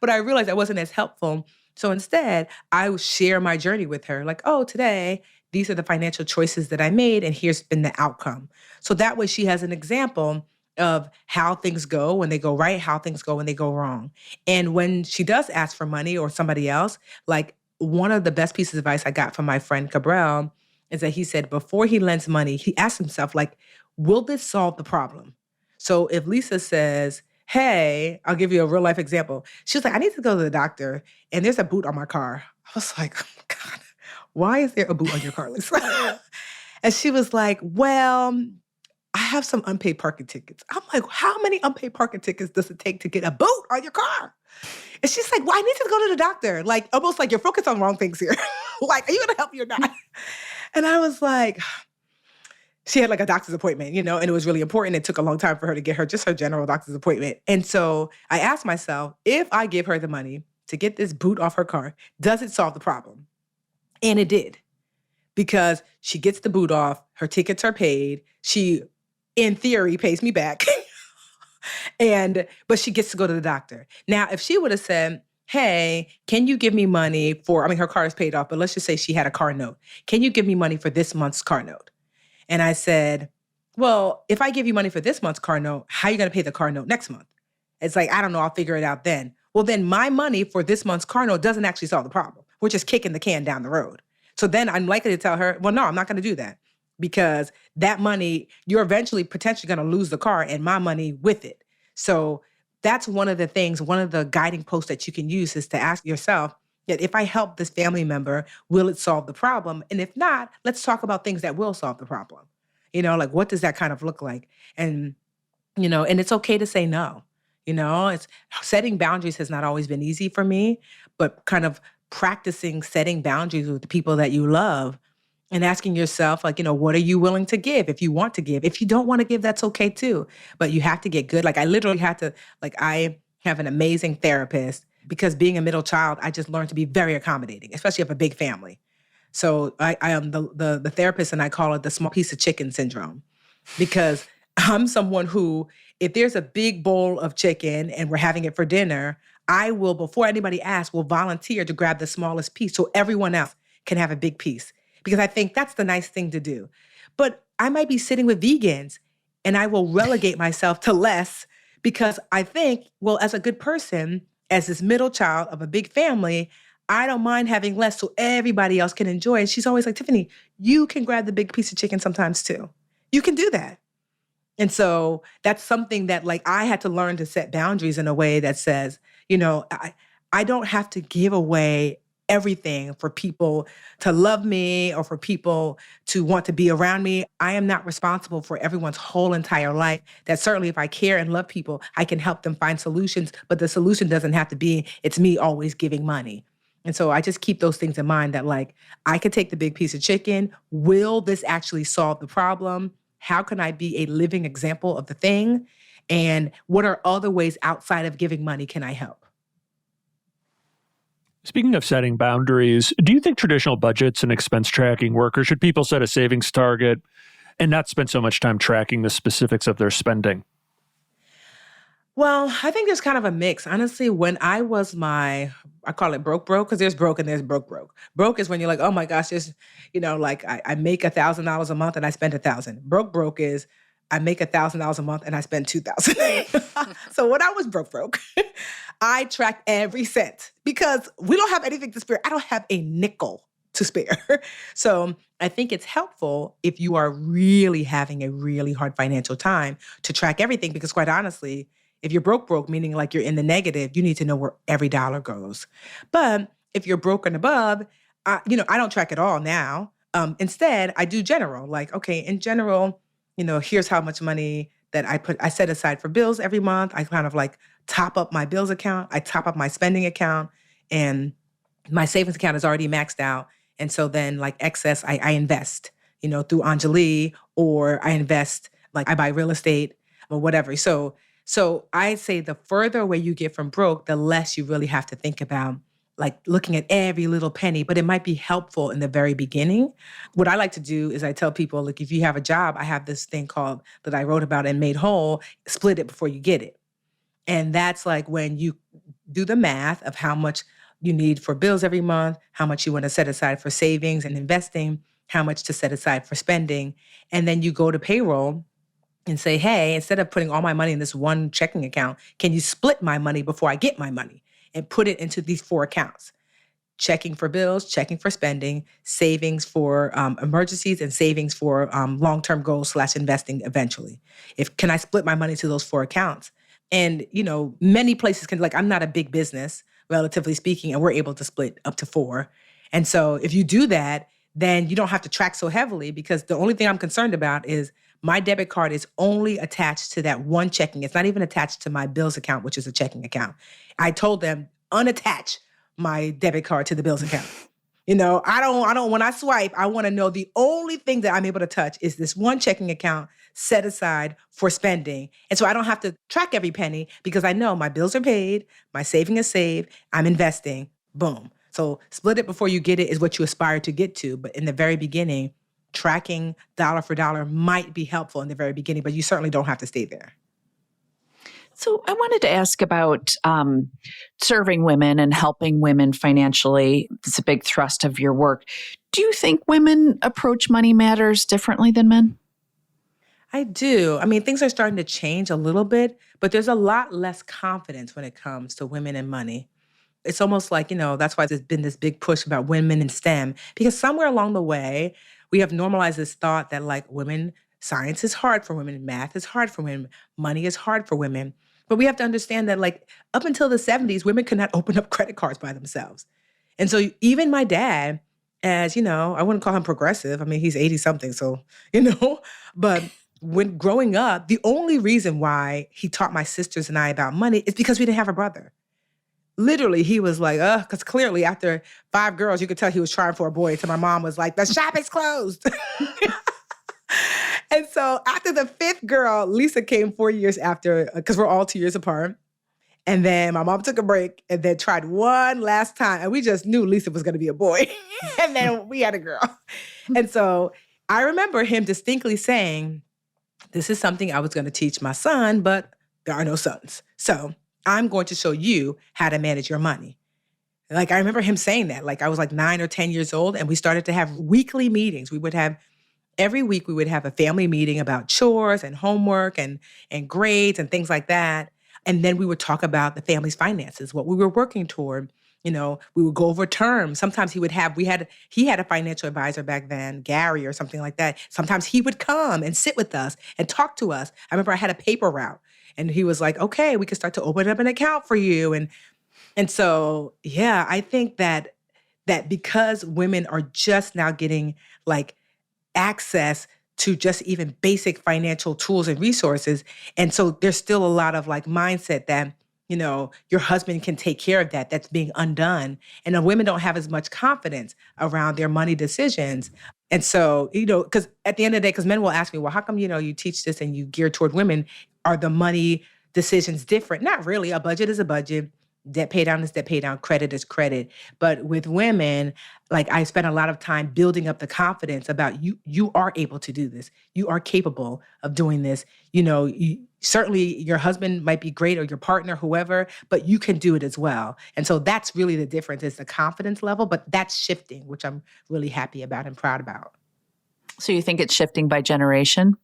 But I realized I wasn't as helpful. So instead, I would share my journey with her. Like, oh, today, these are the financial choices that I made, and here's been the outcome. So that way she has an example of how things go when they go right, how things go when they go wrong. And when she does ask for money or somebody else, like one of the best pieces of advice I got from my friend Cabral is that he said before he lends money, he asks himself, like, will this solve the problem? So if Lisa says, hey, I'll give you a real life example. She was like, I need to go to the doctor and there's a boot on my car. I was like, oh my God, why is there a boot on your car, Lisa? And she was like, well, I have some unpaid parking tickets. I'm like, how many unpaid parking tickets does it take to get a boot on your car? And she's like, well, I need to go to the doctor. Like, almost like you're focused on wrong things here. Like, are you going to help me or not? And I was like, she had like a doctor's appointment, and it was really important. It took a long time for her to get just her general doctor's appointment. And so I asked myself, if I give her the money to get this boot off her car, does it solve the problem? And it did. Because she gets the boot off, her tickets are paid, she, in theory, pays me back. But she gets to go to the doctor. Now, if she would have said, hey, can you give me money for, her car is paid off, but let's just say she had a car note. Can you give me money for this month's car note? And I said, well, if I give you money for this month's car note, how are you going to pay the car note next month? It's like, I don't know, I'll figure it out then. Well, then my money for this month's car note doesn't actually solve the problem. We're just kicking the can down the road. So then I'm likely to tell her, well, no, I'm not going to do that because that money, you're eventually potentially going to lose the car and my money with it. So that's one of the things, one of the guiding posts that you can use is to ask yourself, that if I help this family member, will it solve the problem? And if not, let's talk about things that will solve the problem. Like what does that kind of look like? And, and it's okay to say no. It's setting boundaries has not always been easy for me, but kind of practicing setting boundaries with the people that you love and asking yourself, like, what are you willing to give if you want to give? If you don't want to give, that's okay too. But you have to get good. Like I literally had to, I have an amazing therapist because being a middle child, I just learned to be very accommodating, especially if a big family. So I am the therapist and I call it the small piece of chicken syndrome because I'm someone who, if there's a big bowl of chicken and we're having it for dinner, I will, before anybody asks, will volunteer to grab the smallest piece so everyone else can have a big piece because I think that's the nice thing to do. But I might be sitting with vegans and I will relegate myself to less because I think, well, as a good person, as this middle child of a big family, I don't mind having less so everybody else can enjoy. And she's always like, Tiffany, you can grab the big piece of chicken sometimes too. You can do that. And so that's something that I had to learn to set boundaries in a way that says, I don't have to give away everything for people to love me or for people to want to be around me. I am not responsible for everyone's whole entire life. That certainly if I care and love people, I can help them find solutions, but the solution doesn't have to be, it's me always giving money. And so I just keep those things in mind that I could take the big piece of chicken. Will this actually solve the problem? How can I be a living example of the thing? And what are other ways outside of giving money can I help? Speaking of setting boundaries, do you think traditional budgets and expense tracking work, or should people set a savings target and not spend so much time tracking the specifics of their spending? Well, I think there's kind of a mix. Honestly, when I was I call it broke, because there's broke and there's broke. Broke is when you're like, oh my gosh, I make $1,000 a month and I spend $1,000. Broke is I make $1,000 a month and I spend $2,000. So when I was broke, I tracked every cent because we don't have anything to spare. I don't have a nickel to spare. So I think it's helpful if you are really having a really hard financial time to track everything, because quite honestly, if you're broke, meaning like you're in the negative, you need to know where every dollar goes. But if you're broke and above, I don't track it all now. Instead, I do general, like, okay, in general, here's how much money that I set aside for bills every month. I kind of like top up my bills account. I top up my spending account, and my savings account is already maxed out. And so then like excess, I invest, through Aliche, or I invest, like I buy real estate or whatever. So I'd say the further away you get from broke, the less you really have to think about like looking at every little penny, but it might be helpful in the very beginning. What I like to do is I tell people, like, if you have a job, I have this thing called that I wrote about and made whole, split it before you get it. And that's like when you do the math of how much you need for bills every month, how much you want to set aside for savings and investing, how much to set aside for spending. And then you go to payroll and say, hey, instead of putting all my money in this one checking account, can you split my money before I get my money and put it into these 4 accounts? Checking for bills, checking for spending, savings for emergencies, and savings for long-term goals / investing eventually. Can I split my money to those 4 accounts? And, many places can, like, I'm not a big business, relatively speaking, and we're able to split up to 4. And so if you do that, then you don't have to track so heavily, because the only thing I'm concerned about is my debit card is only attached to that one checking. It's not even attached to my bills account, which is a checking account. I told them, unattach my debit card to the bills account. I don't, when I swipe, I want to know the only thing that I'm able to touch is this one checking account set aside for spending. And so I don't have to track every penny, because I know my bills are paid, my saving is saved, I'm investing, boom. So split it before you get it is what you aspire to get to. But in the very beginning, tracking dollar for dollar might be helpful in the very beginning, but you certainly don't have to stay there. So I wanted to ask about serving women and helping women financially. It's a big thrust of your work. Do you think women approach money matters differently than men? I do. I mean, things are starting to change a little bit, but there's a lot less confidence when it comes to women and money. It's almost like, that's why there's been this big push about women in STEM, because somewhere along the way, we have normalized this thought that like women, science is hard for women, math is hard for women, money is hard for women. But we have to understand that like up until the 70s, women could not open up credit cards by themselves. And so even my dad, as I wouldn't call him progressive. I mean, he's 80 something. So, but when growing up, the only reason why he taught my sisters and I about money is because we didn't have a brother. Literally, he was like, because clearly after 5 girls, you could tell he was trying for a boy. So my mom was like, the shop is closed. And so after the 5th girl, Lisa came 4 years after, because we're all 2 years apart. And then my mom took a break and then tried one last time. And we just knew Lisa was going to be a boy. And then we had a girl. And so I remember him distinctly saying, this is something I was going to teach my son, but there are no sons. So I'm going to show you how to manage your money. Like, I remember him saying that. Like, I was like 9 or 10 years old, and we started to have weekly meetings. Every week we would have a family meeting about chores and homework and grades and things like that. And then we would talk about the family's finances, what we were working toward. We would go over terms. Sometimes he had a financial advisor back then, Gary or something like that. Sometimes he would come and sit with us and talk to us. I remember I had a paper route, and he was like, okay, we can start to open up an account for you. And so, yeah, I think that because women are just now getting like access to just even basic financial tools and resources. And so there's still a lot of like mindset that, your husband can take care of that. That's being undone. And women don't have as much confidence around their money decisions. And so, because at the end of the day, because men will ask me, well, how come, you teach this and you gear toward women? Are the money decisions different? Not really. A budget is a budget. Debt pay down is debt pay down, credit is credit. But with women, like I spent a lot of time building up the confidence about you are able to do this. You are capable of doing this. Certainly your husband might be great, or your partner, whoever, but you can do it as well. And so that's really the difference, is the confidence level, but that's shifting, which I'm really happy about and proud about. So you think it's shifting by generation?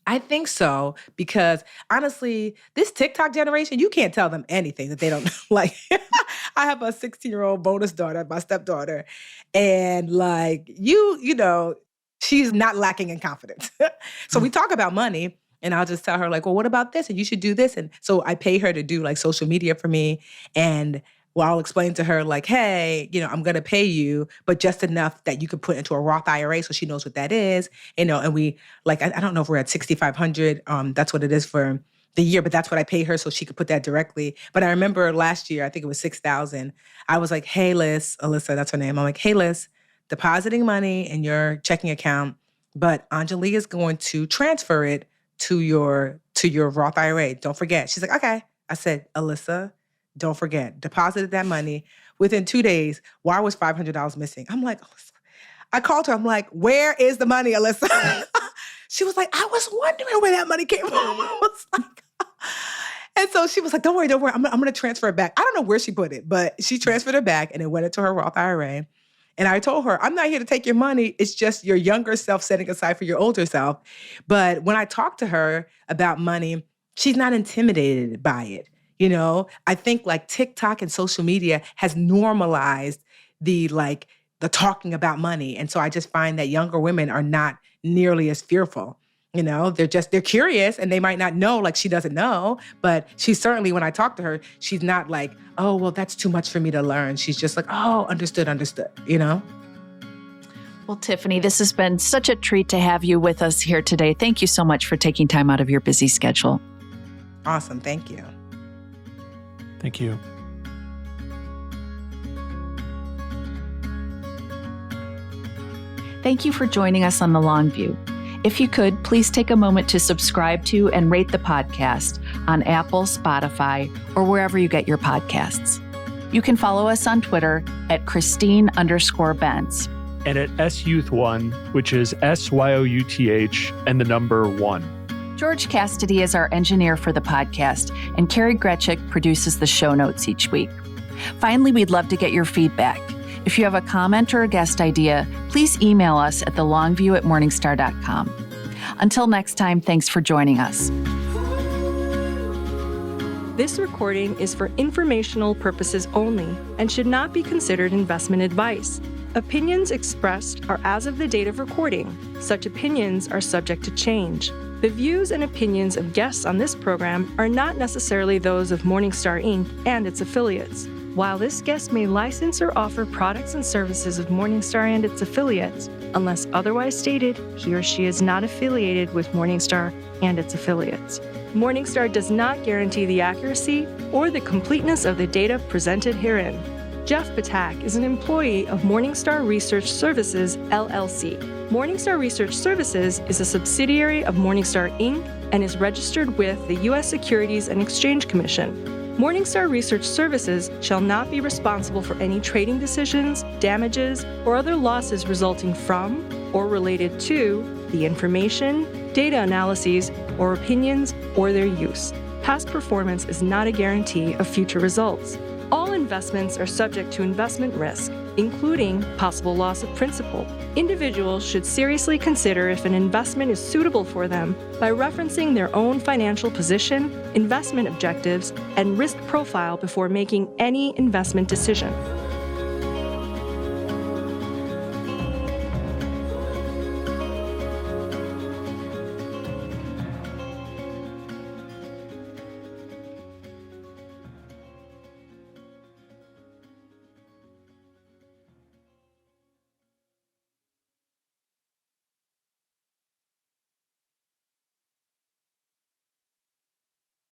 I think so, because honestly, this TikTok generation, you can't tell them anything that they don't like. I have a 16-year-old bonus daughter, my stepdaughter, and like you know, she's not lacking in confidence. So we talk about money, and I'll just tell her like, well, what about this? And you should do this. And so I pay her to do like social media for me, and well, I'll explain to her like, hey, I'm going to pay you, but just enough that you could put into a Roth IRA so she knows what that is, and we like, I don't know if we're at 6,500. That's what it is for the year, but that's what I pay her so she could put that directly. But I remember last year, I think it was 6,000. I was like, hey, Liz, Alyssa, that's her name. I'm like, hey, Liz, depositing money in your checking account, but Anjali is going to transfer it to your Roth IRA. Don't forget. She's like, okay. I said, Alyssa, don't forget, deposited that money. Within 2 days, why was $500 missing? I'm like, Alyssa. I called her. I'm like, where is the money, Alyssa? She was like, I was wondering where that money came from. I was like, and so she was like, don't worry. I'm going to transfer it back. I don't know where she put it, but she transferred it back and it went into her Roth IRA. And I told her, I'm not here to take your money. It's just your younger self setting aside for your older self. But when I talk to her about money, she's not intimidated by it. I think like TikTok and social media has normalized the talking about money. And so I just find that younger women are not nearly as fearful. They're curious and they might not know, like she doesn't know, but she's certainly, when I talk to her, she's not like, oh, well, that's too much for me to learn. She's just like, oh, understood. Well, Tiffany, this has been such a treat to have you with us here today. Thank you so much for taking time out of your busy schedule. Awesome. Thank you. Thank you. Thank you for joining us on The Long View. If you could, please take a moment to subscribe to and rate the podcast on Apple, Spotify, or wherever you get your podcasts. You can follow us on Twitter at Christine_Benz. And at SYouth1, which is SYOUTH and the number 1. George Cassidy is our engineer for the podcast, and Carrie Gretchick produces the show notes each week. Finally, we'd love to get your feedback. If you have a comment or a guest idea, please email us at thelongview@morningstar.com. Until next time, thanks for joining us. This recording is for informational purposes only and should not be considered investment advice. Opinions expressed are as of the date of recording. Such opinions are subject to change. The views and opinions of guests on this program are not necessarily those of Morningstar Inc. and its affiliates. While this guest may license or offer products and services of Morningstar and its affiliates, unless otherwise stated, he or she is not affiliated with Morningstar and its affiliates. Morningstar does not guarantee the accuracy or the completeness of the data presented herein. Jeff Patak is an employee of Morningstar Research Services, LLC. Morningstar Research Services is a subsidiary of Morningstar Inc. and is registered with the U.S. Securities and Exchange Commission. Morningstar Research Services shall not be responsible for any trading decisions, damages, or other losses resulting from or related to the information, data analyses, or opinions, or their use. Past performance is not a guarantee of future results. All investments are subject to investment risk, including possible loss of principal. Individuals should seriously consider if an investment is suitable for them by referencing their own financial position, investment objectives, and risk profile before making any investment decision.